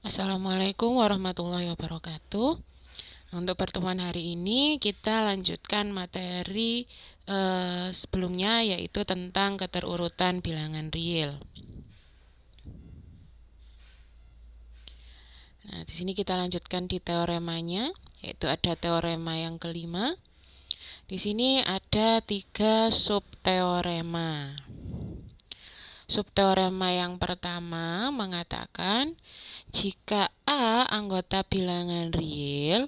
Assalamualaikum warahmatullahi wabarakatuh. Untuk pertemuan hari ini kita lanjutkan materi sebelumnya, yaitu tentang keterurutan bilangan real. Nah, di sini kita lanjutkan di teoremanya, yaitu ada teorema yang kelima. Di sini ada 3 subteorema. Subteorema yang pertama mengatakan jika A anggota bilangan real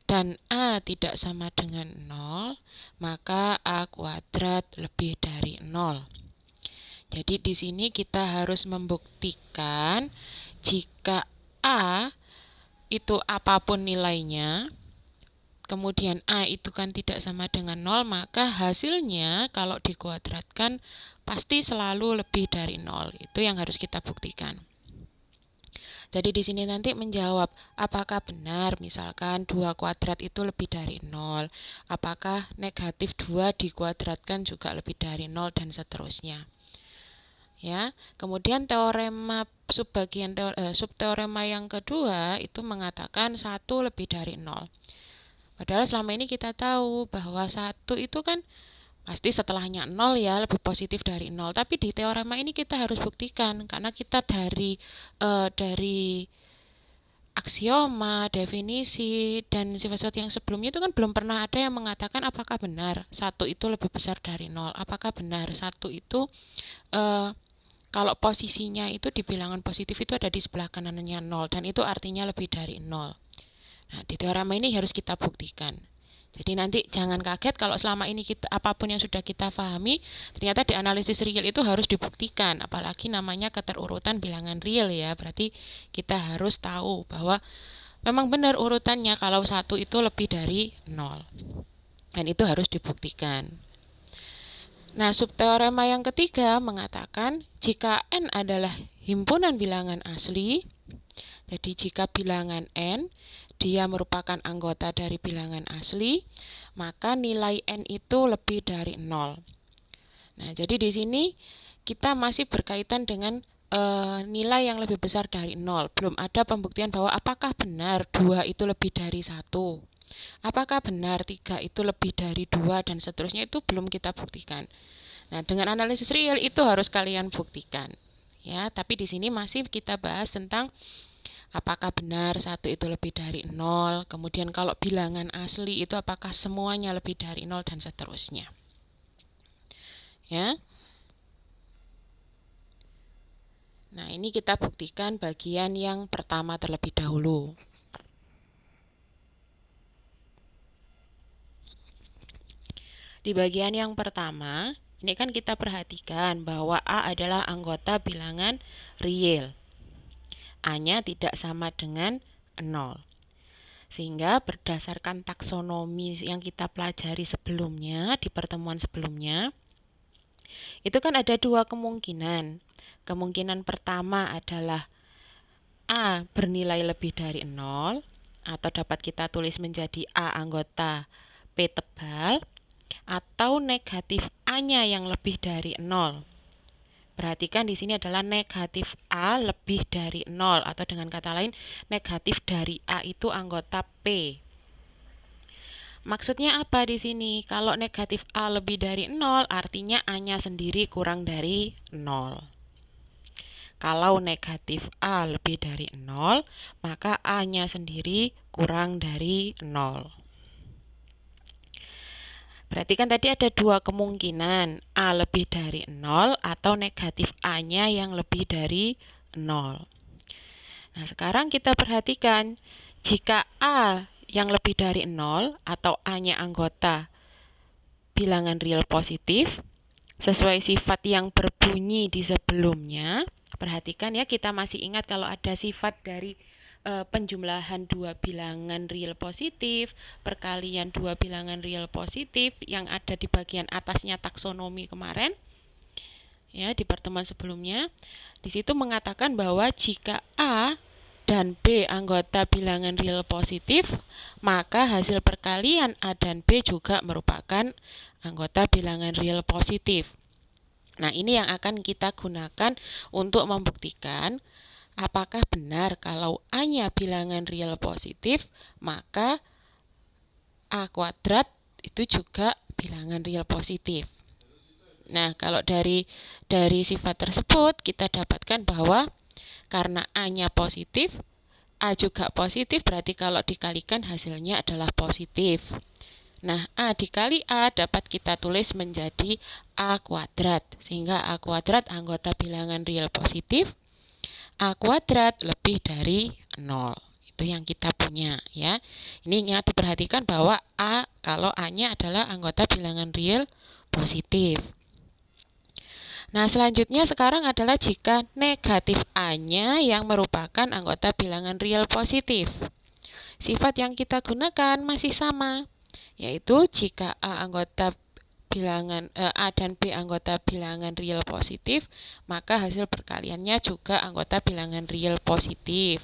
dan A tidak sama dengan 0, maka A kuadrat lebih dari 0. Jadi di sini kita harus membuktikan jika A itu apapun nilainya, kemudian A itu kan tidak sama dengan 0, maka hasilnya kalau dikuadratkan pasti selalu lebih dari 0. Itu yang harus kita buktikan. Jadi di sini nanti menjawab apakah benar misalkan 2 kuadrat itu lebih dari 0, apakah negatif 2 dikuadratkan juga lebih dari 0 dan seterusnya. Ya, kemudian subteorema yang kedua itu mengatakan 1 lebih dari 0. Padahal selama ini kita tahu bahwa 1 itu kan pasti setelahnya 0 ya, lebih positif dari 0. Tapi di teorema ini kita harus buktikan karena kita dari aksioma, definisi, dan sifat-sifat yang sebelumnya itu kan belum pernah ada yang mengatakan apakah benar 1 itu lebih besar dari 0. Apakah benar 1 itu kalau posisinya itu di bilangan positif itu ada di sebelah kanannya 0 dan itu artinya lebih dari 0. Nah, di teorema ini harus kita buktikan. Jadi nanti jangan kaget kalau selama ini apapun yang sudah kita pahami, ternyata di analisis real itu harus dibuktikan. Apalagi namanya keterurutan bilangan real ya. Berarti kita harus tahu bahwa memang benar urutannya kalau 1 itu lebih dari 0. Dan itu harus dibuktikan. Nah, subteorema yang ketiga mengatakan jika N adalah himpunan bilangan asli, jadi jika bilangan N dia merupakan anggota dari bilangan asli, maka nilai N itu lebih dari 0. Nah, jadi di sini kita masih berkaitan dengan nilai yang lebih besar dari 0. Belum ada pembuktian bahwa apakah benar 2 itu lebih dari 1. Apakah benar 3 itu lebih dari 2 dan seterusnya, itu belum kita buktikan. Nah, dengan analisis real itu harus kalian buktikan. Ya, tapi di sini masih kita bahas tentang apakah benar 1 itu lebih dari 0, kemudian kalau bilangan asli itu apakah semuanya lebih dari 0 dan seterusnya. Ya. Nah, ini kita buktikan bagian yang pertama terlebih dahulu. Di bagian yang pertama, ini kan kita perhatikan bahwa A adalah anggota bilangan real. A-nya tidak sama dengan 0. Sehingga berdasarkan taksonomi yang kita pelajari sebelumnya, di pertemuan sebelumnya, itu kan ada 2 kemungkinan. Kemungkinan pertama adalah A bernilai lebih dari 0, atau dapat kita tulis menjadi A anggota P tebal, atau negatif A-nya yang lebih dari 0. Perhatikan di sini adalah negatif A lebih dari 0, atau dengan kata lain negatif dari A itu anggota P. Maksudnya apa di sini? Kalau negatif A lebih dari 0 artinya A-nya sendiri kurang dari 0. Kalau negatif A lebih dari 0, maka A-nya sendiri kurang dari 0. Berarti kan tadi ada 2 kemungkinan, A lebih dari 0 atau negatif A-nya yang lebih dari 0. Nah, sekarang kita perhatikan, jika A yang lebih dari 0 atau A-nya anggota bilangan real positif, sesuai sifat yang berbunyi di sebelumnya, perhatikan ya, kita masih ingat kalau ada sifat dari penjumlahan 2 bilangan real positif, perkalian 2 bilangan real positif yang ada di bagian atasnya taksonomi kemarin, ya, di pertemuan sebelumnya. Di situ mengatakan bahwa jika A dan B anggota bilangan real positif, maka hasil perkalian A dan B juga merupakan anggota bilangan real positif. Nah, ini yang akan kita gunakan untuk membuktikan Apakah benar kalau A-nya bilangan real positif, maka A kuadrat itu juga bilangan real positif. Nah, kalau dari sifat tersebut kita dapatkan bahwa karena A-nya positif, A juga positif, berarti kalau dikalikan hasilnya adalah positif. Nah, A dikali A dapat kita tulis menjadi A kuadrat. Sehingga A kuadrat anggota bilangan real positif, A kuadrat lebih dari 0. Itu yang kita punya ya. Ini ingat diperhatikan bahwa A, kalau A-nya adalah anggota bilangan real positif. Nah, selanjutnya sekarang adalah jika negatif A-nya yang merupakan anggota bilangan real positif. Sifat yang kita gunakan masih sama, yaitu jika A dan B anggota bilangan real positif, maka hasil perkaliannya juga anggota bilangan real positif.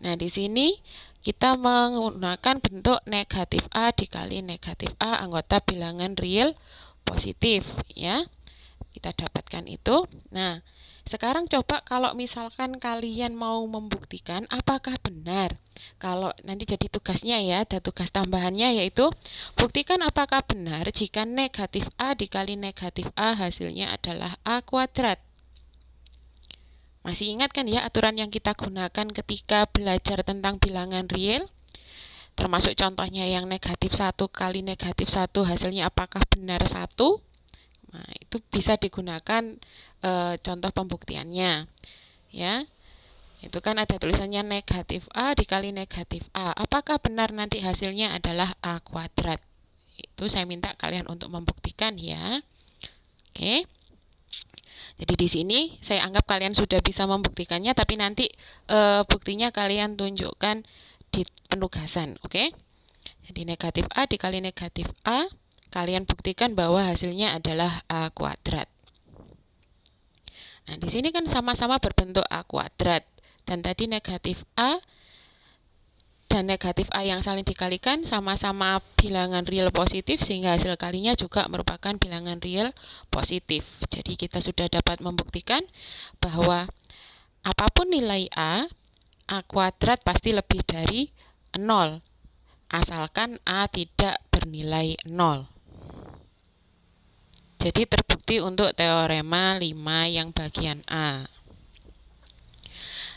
Nah, di sini kita menggunakan bentuk negatif A dikali negatif A anggota bilangan real positif ya. Kita dapatkan itu. Nah, sekarang coba kalau misalkan kalian mau membuktikan apakah benar. Kalau nanti jadi tugasnya ya, ada tugas tambahannya yaitu buktikan apakah benar jika negatif A dikali negatif A hasilnya adalah A kuadrat. Masih ingat kan ya aturan yang kita gunakan ketika belajar tentang bilangan real? Termasuk contohnya yang negatif 1 kali negatif 1 hasilnya apakah benar 1? Nah, itu bisa digunakan contoh pembuktiannya. Ya. Itu kan ada tulisannya negatif A dikali negatif A. Apakah benar nanti hasilnya adalah A kuadrat? Itu saya minta kalian untuk membuktikan ya. Oke. Jadi di sini saya anggap kalian sudah bisa membuktikannya, tapi nanti buktinya kalian tunjukkan di penugasan, oke? Jadi negatif A dikali negatif A, kalian buktikan bahwa hasilnya adalah A kuadrat. Nah, di sini kan sama-sama berbentuk A kuadrat, dan tadi negatif A dan negatif A yang saling dikalikan sama-sama bilangan real positif, sehingga hasil kalinya juga merupakan bilangan real positif. Jadi kita sudah dapat membuktikan bahwa apapun nilai A kuadrat pasti lebih dari 0, asalkan A tidak bernilai 0. Jadi terbukti untuk teorema 5 yang bagian A.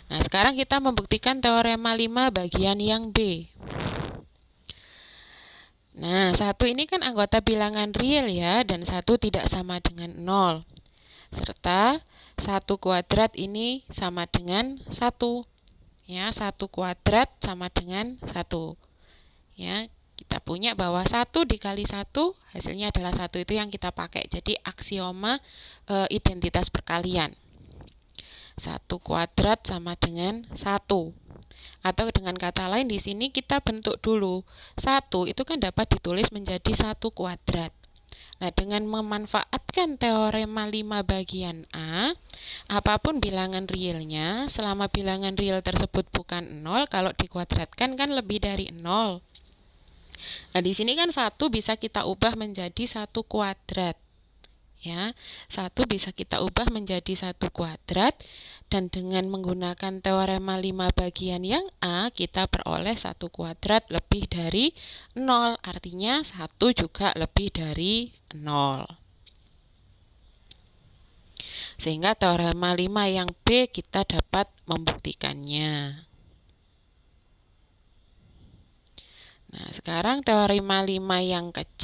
Nah, sekarang kita membuktikan teorema 5 bagian yang B. Nah, 1 ini kan anggota bilangan real ya, dan 1 tidak sama dengan 0. Serta 1 kuadrat ini sama dengan 1. Ya, 1 kuadrat sama dengan 1. Ya, kita punya bahwa 1 dikali 1 hasilnya adalah 1, itu yang kita pakai. Jadi aksioma identitas perkalian. 1 kuadrat sama dengan 1. Atau dengan kata lain di sini kita bentuk dulu. 1 itu kan dapat ditulis menjadi 1 kuadrat. Nah, dengan memanfaatkan teorema 5 bagian A, apapun bilangan realnya, selama bilangan real tersebut bukan 0, kalau dikuadratkan kan lebih dari 0. Nah, di sini kan 1 bisa kita ubah menjadi 1 kuadrat. Ya, 1 bisa kita ubah menjadi 1 kuadrat, dan dengan menggunakan teorema 5 bagian yang A, kita peroleh 1 kuadrat lebih dari 0, artinya 1 juga lebih dari 0. Sehingga teorema 5 yang B kita dapat membuktikannya. Nah, sekarang teorema 5 yang ke C.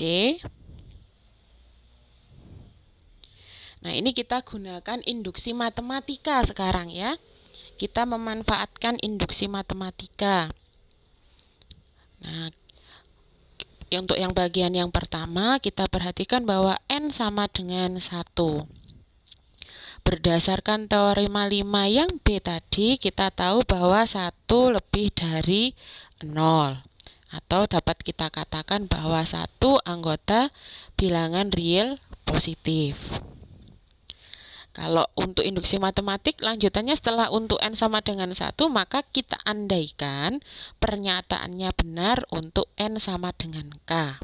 Nah, ini kita gunakan induksi matematika sekarang ya. Kita memanfaatkan induksi matematika. Nah, untuk yang bagian yang pertama, kita perhatikan bahwa N sama dengan 1. Berdasarkan teorema 5 yang B tadi, kita tahu bahwa 1 lebih dari 0. Atau dapat kita katakan bahwa 1 anggota bilangan real positif. Kalau untuk induksi matematik, lanjutannya setelah untuk N sama dengan 1, maka kita andaikan pernyataannya benar untuk N sama dengan K.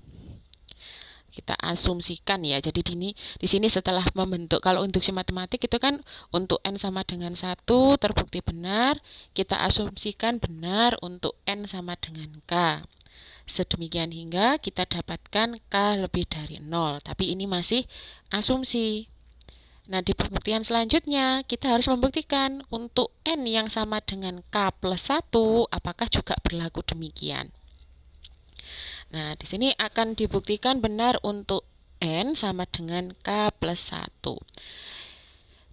kita asumsikan ya. Jadi di sini setelah membentuk, kalau induksi matematik itu kan untuk N sama dengan 1 terbukti benar, kita asumsikan benar untuk N sama dengan K. Sedemikian hingga kita dapatkan K lebih dari 0. Tapi ini masih asumsi. Nah, di pembuktian selanjutnya, kita harus membuktikan untuk N yang sama dengan K plus 1, apakah juga berlaku demikian. Nah, di sini akan dibuktikan benar untuk N sama dengan K plus 1.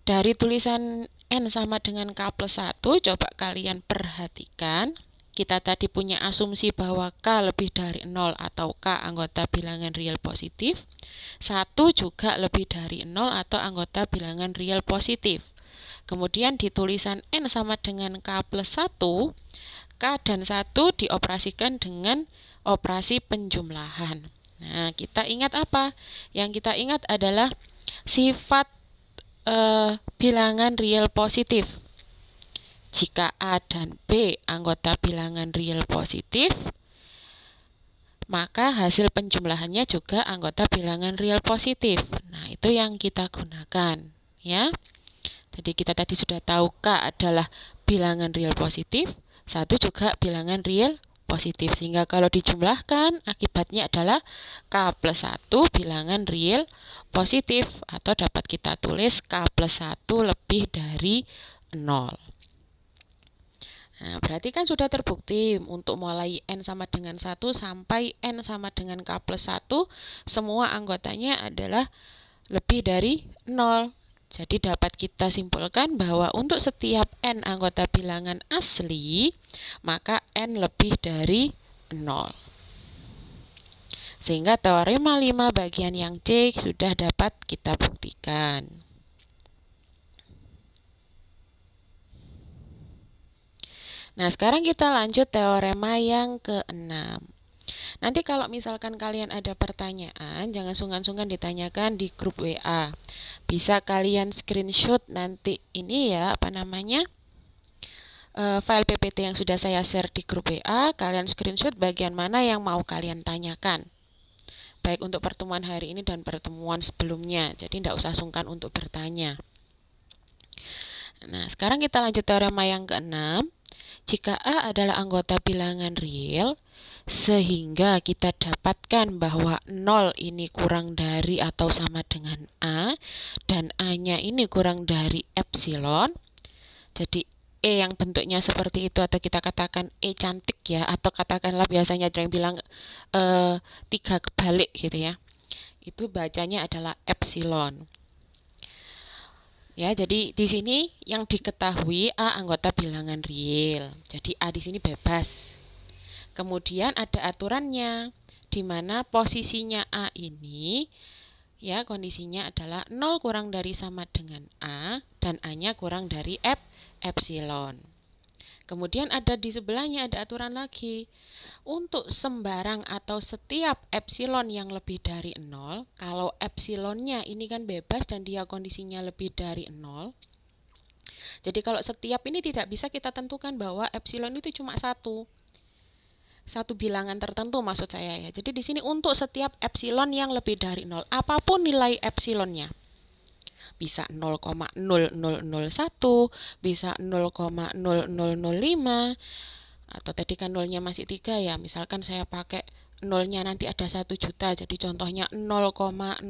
Dari tulisan N sama dengan K plus 1, coba kalian perhatikan. Kita tadi punya asumsi bahwa K lebih dari 0 atau K anggota bilangan real positif. 1 juga lebih dari 0 atau anggota bilangan real positif. Kemudian di tulisan N sama dengan K plus 1, K dan 1 dioperasikan dengan operasi penjumlahan. Nah, kita ingat apa? Yang kita ingat adalah sifat bilangan real positif. Jika A dan B anggota bilangan real positif, maka hasil penjumlahannya juga anggota bilangan real positif. Nah, itu yang kita gunakan, ya. Jadi kita tadi sudah tahu K adalah bilangan real positif, 1 juga bilangan real positif. Sehingga kalau dijumlahkan, akibatnya adalah K plus 1 bilangan real positif. Atau dapat kita tulis K plus 1 lebih dari 0. Nah, berarti kan sudah terbukti untuk mulai N sama dengan 1 sampai N sama dengan K plus 1, semua anggotanya adalah lebih dari 0. Jadi dapat kita simpulkan bahwa untuk setiap N anggota bilangan asli, maka N lebih dari 0. Sehingga teorema 5 bagian yang C sudah dapat kita buktikan. Nah, sekarang kita lanjut teorema yang ke-6. Nanti kalau misalkan kalian ada pertanyaan, jangan sungkan-sungkan ditanyakan di grup WA. Bisa kalian screenshot nanti ini ya, file PPT yang sudah saya share di grup WA, kalian screenshot bagian mana yang mau kalian tanyakan. Baik untuk pertemuan hari ini dan pertemuan sebelumnya. Jadi tidak usah sungkan untuk bertanya. Nah, sekarang kita lanjut teorema yang ke-6. Jika A adalah anggota bilangan real, sehingga kita dapatkan bahwa 0 ini kurang dari atau sama dengan A, dan A-nya ini kurang dari epsilon. Jadi E yang bentuknya seperti itu, atau kita katakan E cantik ya, atau katakanlah biasanya ada yang bilang 3 kebalik gitu ya. Itu bacanya adalah epsilon. Ya, jadi di sini yang diketahui A anggota bilangan real. Jadi A di sini bebas. Kemudian ada aturannya, di mana posisinya A ini, ya kondisinya adalah 0 kurang dari sama dengan A, dan A-nya kurang dari epsilon. Kemudian ada di sebelahnya ada aturan lagi. Untuk sembarang atau setiap epsilon yang lebih dari 0, kalau epsilonnya ini kan bebas dan dia kondisinya lebih dari 0. Jadi kalau setiap ini tidak bisa kita tentukan bahwa epsilon itu cuma satu bilangan tertentu maksud saya ya. Jadi di sini untuk setiap epsilon yang lebih dari 0, apapun nilai epsilonnya. Bisa 0,0001, bisa 0,0005, atau tadi kan nolnya masih 3 ya, misalkan saya pakai nolnya nanti ada 1 juta, jadi contohnya 0,0000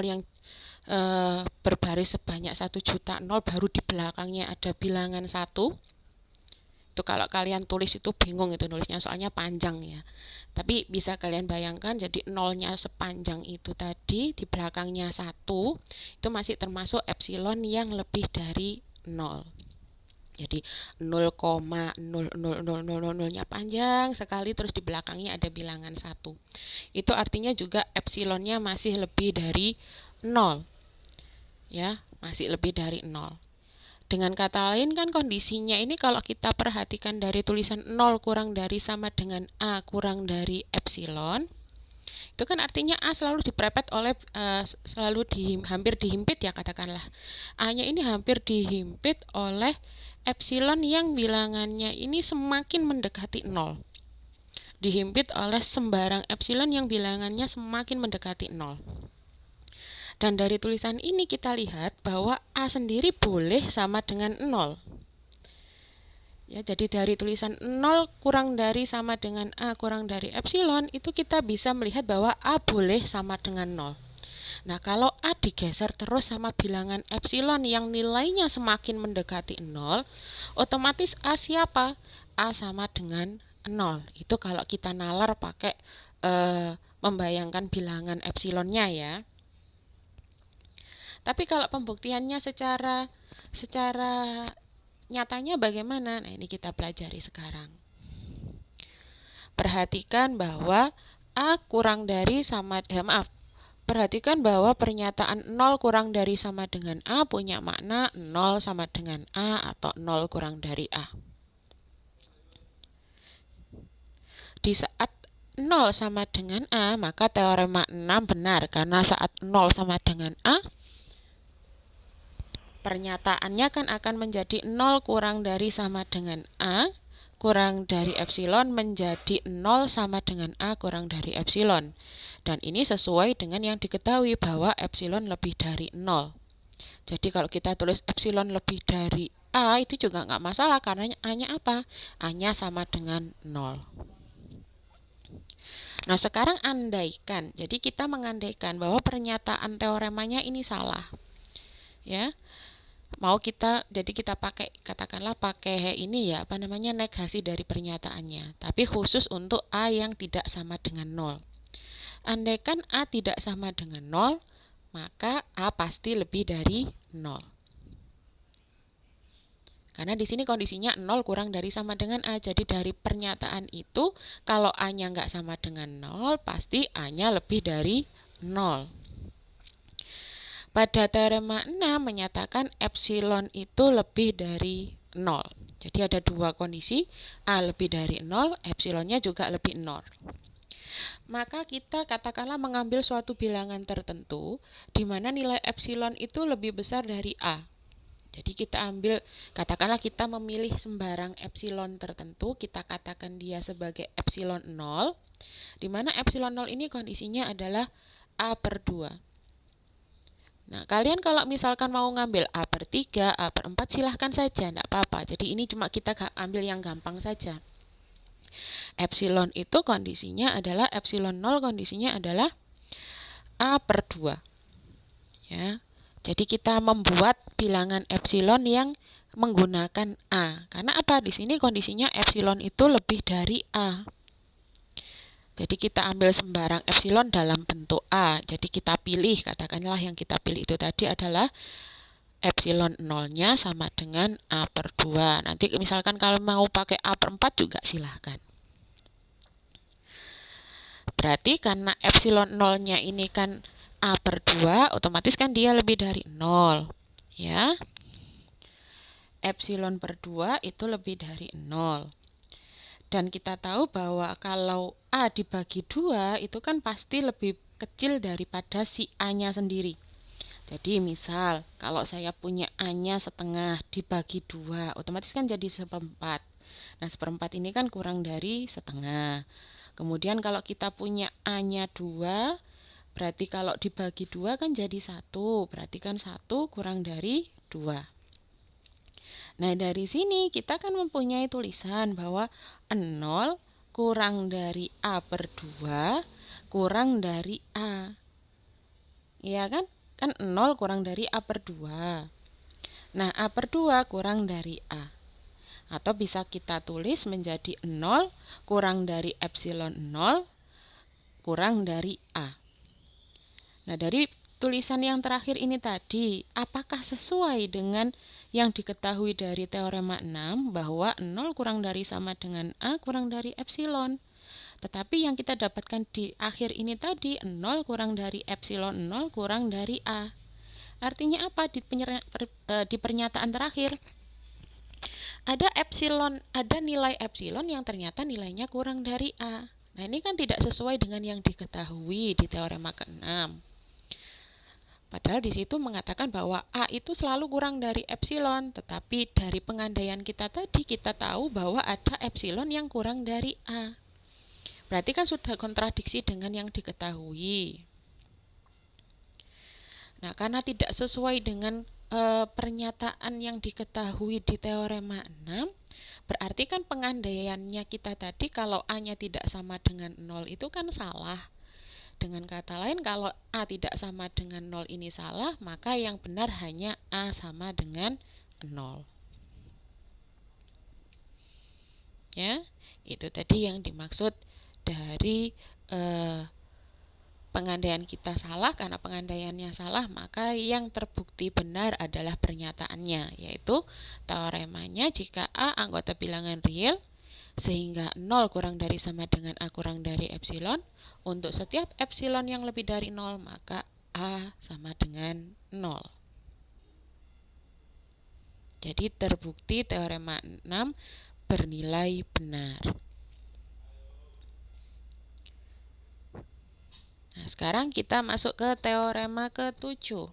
yang berbaris sebanyak 1 juta 0, baru di belakangnya ada bilangan 1. Itu kalau kalian tulis itu bingung itu nulisnya, soalnya panjang ya. Tapi bisa kalian bayangkan, jadi nolnya sepanjang itu tadi, di belakangnya 1, itu masih termasuk epsilon yang lebih dari 0. Jadi 0,00000-nya panjang sekali, terus di belakangnya ada bilangan 1. Itu artinya juga epsilonnya masih lebih dari 0. Ya, masih lebih dari 0. Dengan kata lain kan kondisinya ini kalau kita perhatikan dari tulisan 0 kurang dari sama dengan A kurang dari epsilon, itu kan artinya A selalu diperepet oleh, hampir dihimpit ya katakanlah. A-nya ini hampir dihimpit oleh epsilon yang bilangannya ini semakin mendekati 0. dihimpit oleh sembarang epsilon yang bilangannya semakin mendekati 0. Dan dari tulisan ini kita lihat bahwa A sendiri boleh sama dengan 0. Ya, jadi dari tulisan 0 kurang dari sama dengan A kurang dari epsilon, itu kita bisa melihat bahwa A boleh sama dengan 0. Nah, kalau A digeser terus sama bilangan epsilon yang nilainya semakin mendekati 0, otomatis A siapa? A sama dengan 0. Itu kalau kita nalar pakai membayangkan bilangan epsilonnya ya. Tapi kalau pembuktiannya secara nyatanya bagaimana? Nah, ini kita pelajari sekarang. Perhatikan bahwa A kurang dari sama perhatikan bahwa pernyataan 0 kurang dari sama dengan A punya makna 0 sama dengan A atau 0 kurang dari A. Di saat 0 sama dengan A, maka teorema 6 benar karena saat 0 sama dengan A, pernyataannya kan akan menjadi 0 kurang dari sama dengan A, kurang dari epsilon menjadi 0 sama dengan A kurang dari epsilon. Dan ini sesuai dengan yang diketahui bahwa epsilon lebih dari 0. Jadi kalau kita tulis epsilon lebih dari A itu juga nggak masalah karena A-nya apa? A-nya sama dengan 0. Nah, sekarang andaikan. Jadi kita mengandaikan bahwa pernyataan teoremanya ini salah. Ya. Jadi kita pakai, katakanlah pakai ini ya, negasi dari pernyataannya. Tapi khusus untuk A yang tidak sama dengan 0. Andaikan A tidak sama dengan 0, maka A pasti lebih dari 0. Karena di sini kondisinya 0 kurang dari sama dengan A. Jadi dari pernyataan itu, kalau A-nya nggak sama dengan 0, pasti A-nya lebih dari 0. Pada teorema 6 menyatakan epsilon itu lebih dari 0. Jadi ada dua kondisi, A lebih dari 0, epsilonnya juga lebih 0. Maka kita katakanlah mengambil suatu bilangan tertentu, di mana nilai epsilon itu lebih besar dari A. Jadi kita ambil, katakanlah kita memilih sembarang epsilon tertentu, kita katakan dia sebagai epsilon 0, di mana epsilon 0 ini kondisinya adalah A per 2. Nah, kalian kalau misalkan mau ngambil A per 3, A per 4, silahkan saja, tidak apa-apa. Jadi ini cuma kita ambil yang gampang saja. Epsilon itu kondisinya adalah, epsilon 0 kondisinya adalah A per 2. Ya. Jadi kita membuat bilangan epsilon yang menggunakan A. Karena apa? Di sini kondisinya epsilon itu lebih dari A. Jadi kita ambil sembarang epsilon dalam bentuk A. Jadi kita pilih, katakanlah yang kita pilih itu tadi adalah epsilon 0-nya sama dengan A per 2. Nanti misalkan kalau mau pakai A per 4 juga silahkan. Berarti karena epsilon 0-nya ini kan A per 2, otomatis kan dia lebih dari 0. Ya. Epsilon per 2 itu lebih dari 0. Dan kita tahu bahwa kalau A dibagi 2 itu kan pasti lebih kecil daripada si A-nya sendiri. Jadi misal kalau saya punya A-nya setengah dibagi 2, otomatis kan jadi seperempat. Nah, seperempat ini kan kurang dari setengah. Kemudian kalau kita punya A-nya 2, berarti kalau dibagi 2 kan jadi 1. Berarti kan 1 kurang dari 2. Nah, dari sini kita kan mempunyai tulisan bahwa 0 kurang dari A per 2 kurang dari A. Iya kan? Kan 0 kurang dari A per 2. Nah, A per 2 kurang dari A. Atau bisa kita tulis menjadi 0 kurang dari epsilon 0 kurang dari A. Nah, dari tulisan yang terakhir ini tadi, apakah sesuai dengan yang diketahui dari teorema 6 bahwa 0 kurang dari sama dengan A kurang dari epsilon? Tetapi yang kita dapatkan di akhir ini tadi 0 kurang dari epsilon 0 kurang dari A. Artinya apa di pernyataan terakhir? Ada nilai epsilon yang ternyata nilainya kurang dari A. Nah, ini kan tidak sesuai dengan yang diketahui di teorema ke-6. Padahal di situ mengatakan bahwa A itu selalu kurang dari epsilon, tetapi dari pengandaian kita tadi kita tahu bahwa ada epsilon yang kurang dari A. Berarti kan sudah kontradiksi dengan yang diketahui. Nah, karena tidak sesuai dengan pernyataan yang diketahui di teorema 6, berarti kan pengandaiannya kita tadi kalau A-nya tidak sama dengan 0 itu kan salah. Dengan kata lain, kalau A tidak sama dengan 0 ini salah, maka yang benar hanya A sama dengan 0. Ya, itu tadi yang dimaksud dari pengandaian kita salah. Karena pengandaiannya salah, maka yang terbukti benar adalah pernyataannya, yaitu teoremanya jika A anggota bilangan real sehingga 0 kurang dari sama dengan A kurang dari epsilon, untuk setiap epsilon yang lebih dari 0 maka A sama dengan 0. Jadi terbukti teorema 6 bernilai benar. Nah, sekarang kita masuk ke teorema ke-7.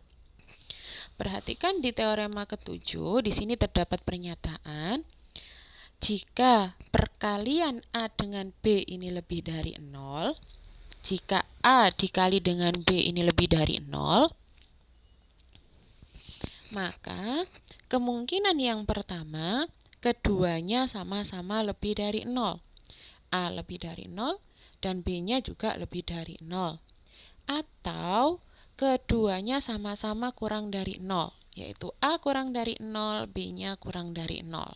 Perhatikan di teorema ke-7, di sini terdapat pernyataan jika perkalian A dengan B ini lebih dari 0, jika A dikali dengan B ini lebih dari 0, maka kemungkinan yang pertama, keduanya sama-sama lebih dari 0. A lebih dari 0 dan B-nya juga lebih dari 0. Atau keduanya sama-sama kurang dari 0, yaitu A kurang dari 0, B-nya kurang dari 0.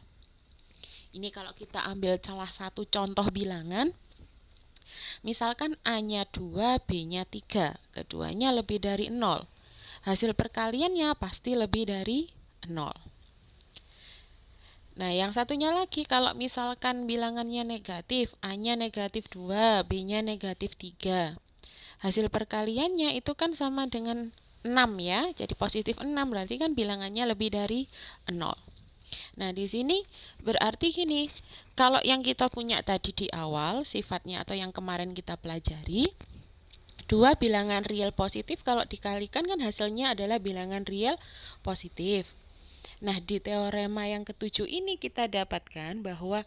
Ini kalau kita ambil salah satu contoh bilangan, misalkan A-nya 2, B-nya 3, keduanya lebih dari 0. Hasil perkaliannya pasti lebih dari 0. Nah, yang satunya lagi, kalau misalkan bilangannya negatif, A-nya negatif 2, B-nya negatif 3. Hasil perkaliannya itu kan sama dengan 6 ya, jadi positif 6, berarti kan bilangannya lebih dari 0. Nah, di sini berarti gini, kalau yang kita punya tadi di awal, sifatnya atau yang kemarin kita pelajari, dua bilangan real positif kalau dikalikan kan hasilnya adalah bilangan real positif. Nah, di teorema yang ketujuh ini kita dapatkan bahwa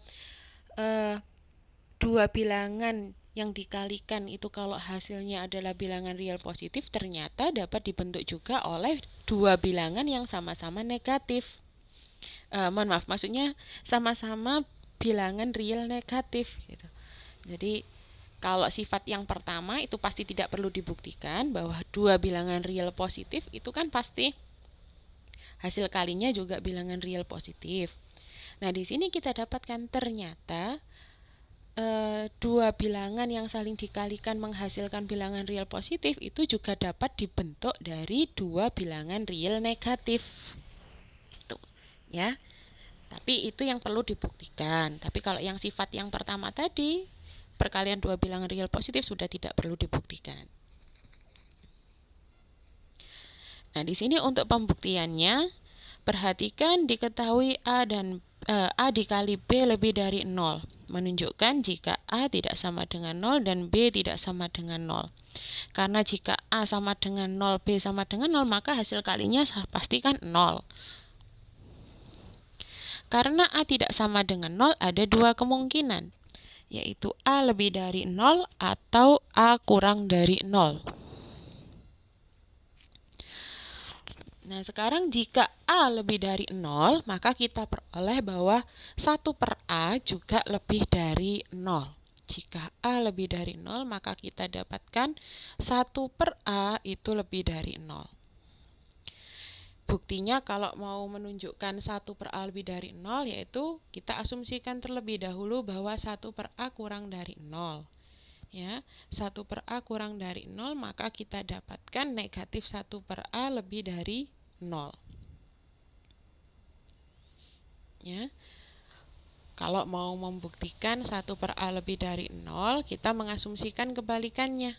dua bilangan yang dikalikan itu kalau hasilnya adalah bilangan real positif, ternyata dapat dibentuk juga oleh dua bilangan yang sama-sama negatif. Mohon maaf, maksudnya sama-sama bilangan real negatif gitu. Jadi kalau sifat yang pertama itu pasti tidak perlu dibuktikan, bahwa dua bilangan real positif itu kan pasti hasil kalinya juga bilangan real positif. Nah, di sini kita dapatkan ternyata dua bilangan yang saling dikalikan menghasilkan bilangan real positif itu juga dapat dibentuk dari dua bilangan real negatif. Gitu, ya. Tapi itu yang perlu dibuktikan. Tapi kalau yang sifat yang pertama tadi, perkalian dua bilangan real positif sudah tidak perlu dibuktikan. Nah, di sini untuk pembuktiannya, perhatikan diketahui A dikali B lebih dari 0. Menunjukkan jika A tidak sama dengan 0 dan B tidak sama dengan 0. Karena jika A sama dengan 0, B sama dengan 0, maka hasil kalinya pastikan 0. Karena A tidak sama dengan 0, ada dua kemungkinan, yaitu A lebih dari 0 atau A kurang dari 0. Nah, sekarang jika A lebih dari 0, maka kita peroleh bahwa 1 per A juga lebih dari 0. Jika A lebih dari 0, maka kita dapatkan 1 per A itu lebih dari 0. Buktinya kalau mau menunjukkan 1 per A lebih dari 0, yaitu kita asumsikan terlebih dahulu bahwa 1 per A kurang dari 0. Ya, 1 per A kurang dari 0, maka kita dapatkan negatif 1 per A lebih dari 0. Ya. Kalau mau membuktikan 1 per A lebih dari 0, kita mengasumsikan kebalikannya.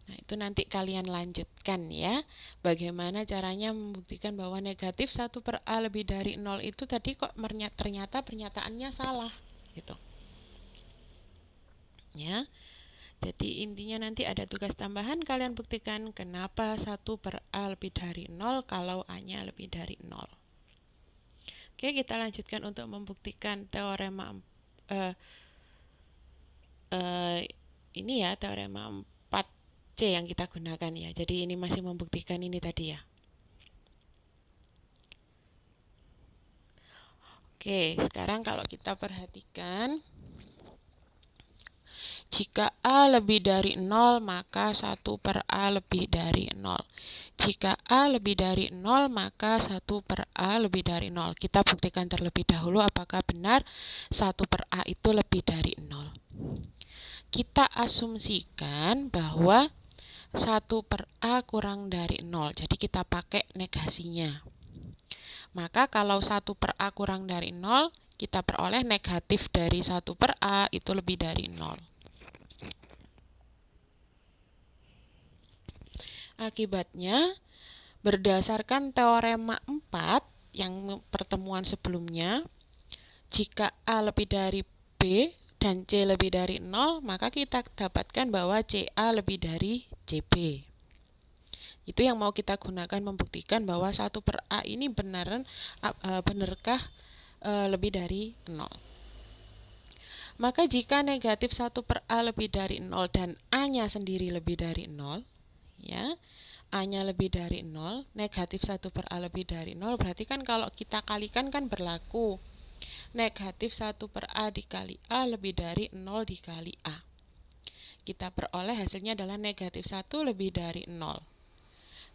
Nah, itu nanti kalian lanjutkan ya. Bagaimana caranya membuktikan bahwa negatif 1 per A lebih dari 0 itu tadi kok ternyata pernyataannya salah. Gitu. Ya. Jadi intinya nanti ada tugas tambahan, kalian buktikan kenapa 1 per A lebih dari 0 kalau A-nya lebih dari 0. Oke, kita lanjutkan untuk membuktikan teorema ini ya teorema 4C yang kita gunakan ya. Jadi ini masih membuktikan ini tadi ya. Oke, sekarang kalau kita perhatikan, jika A lebih dari 0, maka 1 per A lebih dari 0. Jika A lebih dari 0, maka 1 per A lebih dari 0. Kita buktikan terlebih dahulu apakah benar 1 per A itu lebih dari 0. Kita asumsikan bahwa 1 per A kurang dari 0. Jadi kita pakai negasinya. Maka kalau 1 per A kurang dari 0, kita peroleh negatif dari 1 per A itu lebih dari 0. Akibatnya, berdasarkan teorema 4 yang pertemuan sebelumnya, jika A lebih dari B dan C lebih dari 0, maka kita dapatkan bahwa CA lebih dari CB. Itu yang mau kita gunakan membuktikan bahwa 1 per A ini benarkah lebih dari 0. Maka jika negatif 1 per A lebih dari 0 dan A-nya sendiri lebih dari 0, ya, A-nya lebih dari 0, negatif 1 per A lebih dari 0, berarti kan kalau kita kalikan kan berlaku. Negatif 1 per A dikali A lebih dari 0 dikali A. Kita peroleh hasilnya adalah negatif 1 lebih dari 0.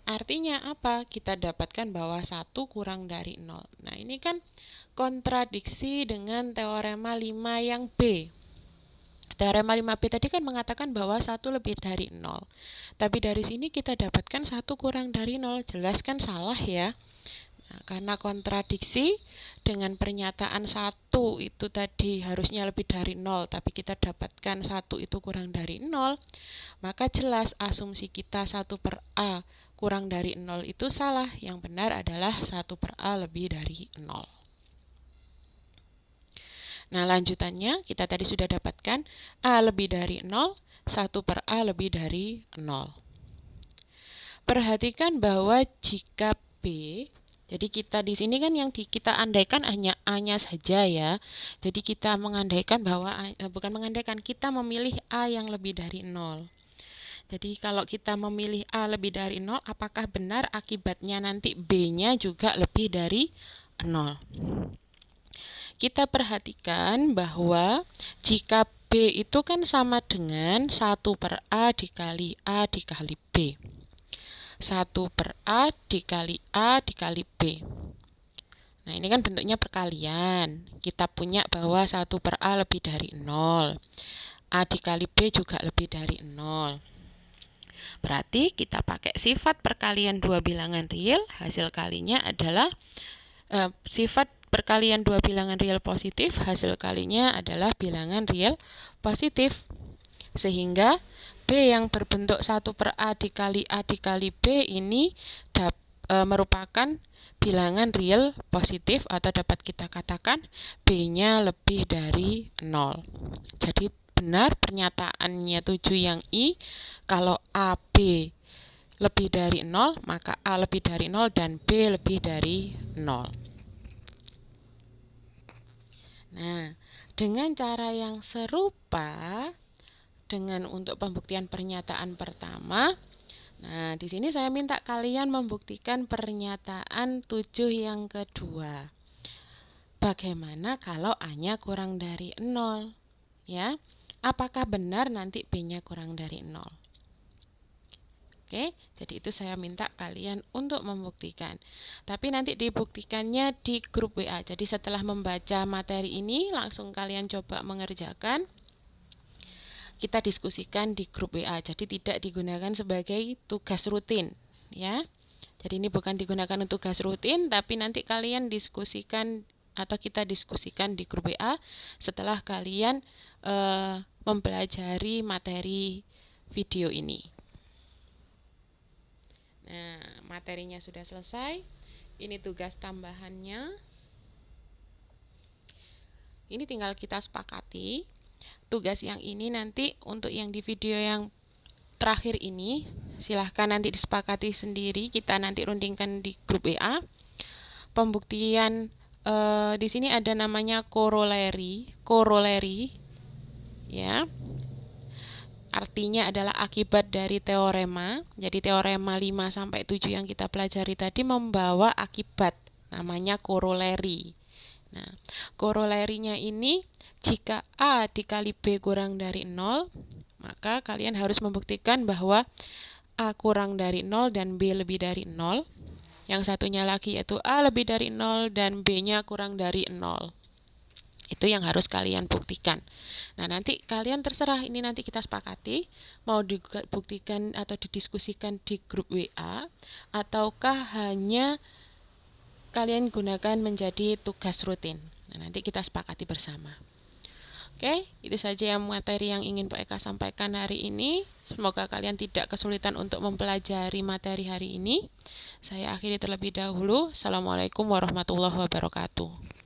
Artinya apa? Kita dapatkan bahwa 1 kurang dari 0. Nah, ini kan kontradiksi dengan teorema 5 yang B. Teorema 5B tadi kan mengatakan bahwa 1 lebih dari 0. Tapi dari sini kita dapatkan 1 kurang dari 0. Jelas kan salah ya? Nah, karena kontradiksi dengan pernyataan 1 itu tadi harusnya lebih dari 0, tapi kita dapatkan 1 itu kurang dari 0, maka jelas asumsi kita 1 per A kurang dari 0 itu salah. Yang benar adalah 1 per A lebih dari 0. Nah, lanjutannya kita tadi sudah dapatkan A lebih dari 0, 1 per A lebih dari 0. Perhatikan bahwa jika B, jadi kita di sini kan yang kita andaikan hanya A-nya saja ya. Jadi kita mengandaikan bahwa, bukan mengandaikan, kita memilih A yang lebih dari 0. Jadi kalau kita memilih A lebih dari 0, apakah benar akibatnya nanti B-nya juga lebih dari 0? Kita perhatikan bahwa jika B itu kan sama dengan 1 per A dikali B. 1 per A dikali B. Nah, ini kan bentuknya perkalian. Kita punya bahwa 1 per A lebih dari 0. A dikali B juga lebih dari 0. Berarti kita pakai sifat perkalian dua bilangan real, hasil kalinya adalah sifat perkalian dua bilangan real positif, hasil kalinya adalah bilangan real positif. Sehingga B yang berbentuk 1 per A dikali B ini merupakan bilangan real positif, atau dapat kita katakan B-nya lebih dari 0. Jadi benar pernyataannya 7 yang I, kalau AB lebih dari 0, maka A lebih dari 0 dan B lebih dari 0. Nah, dengan cara yang serupa dengan untuk pembuktian pernyataan pertama, nah di sini saya minta kalian membuktikan pernyataan 7 yang kedua. Bagaimana kalau A-nya kurang dari 0? Ya, apakah benar nanti B-nya kurang dari 0? Oke, jadi itu saya minta kalian untuk membuktikan. Tapi nanti dibuktikannya di grup WA. Jadi setelah membaca materi ini, langsung kalian coba mengerjakan. Kita diskusikan di grup WA. Jadi tidak digunakan sebagai tugas rutin, ya. Jadi ini bukan digunakan untuk tugas rutin, tapi nanti kalian diskusikan atau kita diskusikan di grup WA setelah kalian mempelajari materi video ini. Nah, materinya sudah selesai. Ini tugas tambahannya. Ini tinggal kita sepakati. Tugas yang ini nanti untuk yang di video yang terakhir ini, silahkan nanti disepakati sendiri. Kita nanti rundingkan di grup WA. Pembuktian di sini ada namanya corollary, ya. artinya adalah akibat dari teorema. Jadi teorema 5 sampai 7 yang kita pelajari tadi membawa akibat, namanya koroleri. Nah, korolerinya ini jika A dikali B kurang dari 0, maka kalian harus membuktikan bahwa A kurang dari 0 dan B lebih dari 0. Yang satunya lagi yaitu A lebih dari 0 dan B-nya kurang dari 0. Itu yang harus kalian buktikan. Nah, nanti kalian terserah, ini nanti kita sepakati mau dibuktikan atau didiskusikan di grup WA ataukah hanya kalian gunakan menjadi tugas rutin. Nah, nanti kita sepakati bersama. Oke, itu saja yang materi yang ingin Pak Eka sampaikan hari ini. Semoga kalian tidak kesulitan untuk mempelajari materi hari ini. Saya akhiri terlebih dahulu. Assalamualaikum warahmatullahi wabarakatuh.